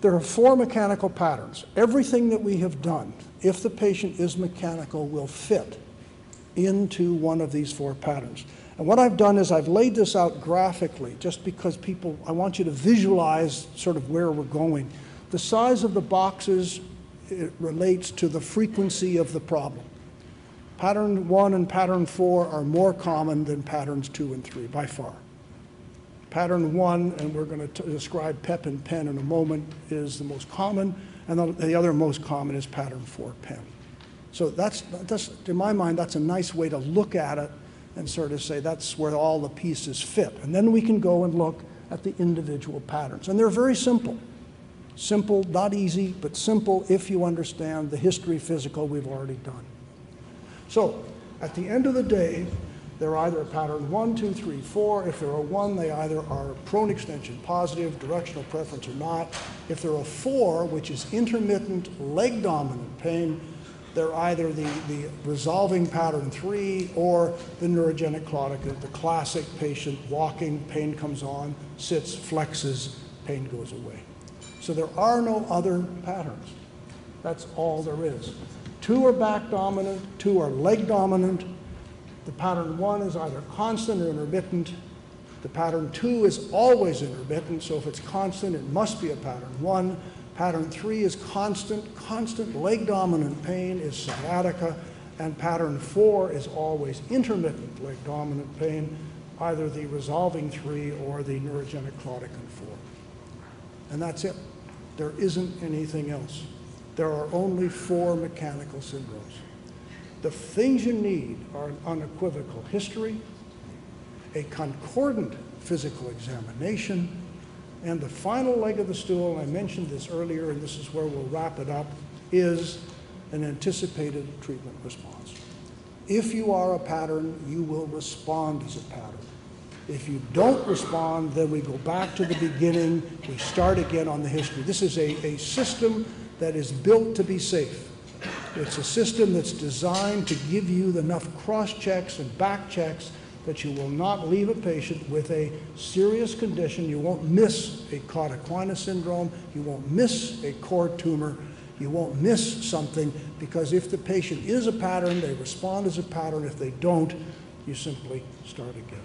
There are 4 mechanical patterns. Everything that we have done, if the patient is mechanical, will fit into one of these 4 patterns. And what I've done is I've laid this out graphically, just because I want you to visualize sort of where we're going. The size of the boxes, it relates to the frequency of the problem. Pattern 1 and pattern 4 are more common than patterns 2 and 3, by far. Pattern 1, and we're going to describe PEP and PEN in a moment, is the most common, and the other most common is pattern 4 PEN. So that's, in my mind, that's a nice way to look at it and sort of say that's where all the pieces fit. And then we can go and look at the individual patterns. And they're very simple. Simple, not easy, but simple if you understand the history physical we've already done. So at the end of the day, they're either pattern 1, 2, 3, 4. If they're a 1, they either are prone extension positive, directional preference, or not. If they're a 4, which is intermittent leg dominant pain, they're either the resolving pattern 3 or the neurogenic claudica, the classic patient walking, pain comes on, sits, flexes, pain goes away. So there are no other patterns. That's all there is. 2 are back dominant, 2 are leg dominant. The pattern 1 is either constant or intermittent. The pattern 2 is always intermittent, so if it's constant, it must be a pattern 1. Pattern 3 is constant leg dominant pain is sciatica, and pattern 4 is always intermittent leg dominant pain, either the resolving 3 or the neurogenic claudican 4. And that's it. There isn't anything else. There are only 4 mechanical syndromes. The things you need are an unequivocal history, a concordant physical examination, and the final leg of the stool, and I mentioned this earlier, and this is where we'll wrap it up, is an anticipated treatment response. If you are a pattern, you will respond as a pattern. If you don't respond, then we go back to the beginning, we start again on the history. This is a system that is built to be safe. It's a system that's designed to give you enough cross-checks and back-checks that you will not leave a patient with a serious condition. You won't miss a cauda equina syndrome. You won't miss a core tumor. You won't miss something, because if the patient is a pattern, they respond as a pattern. If they don't, you simply start again.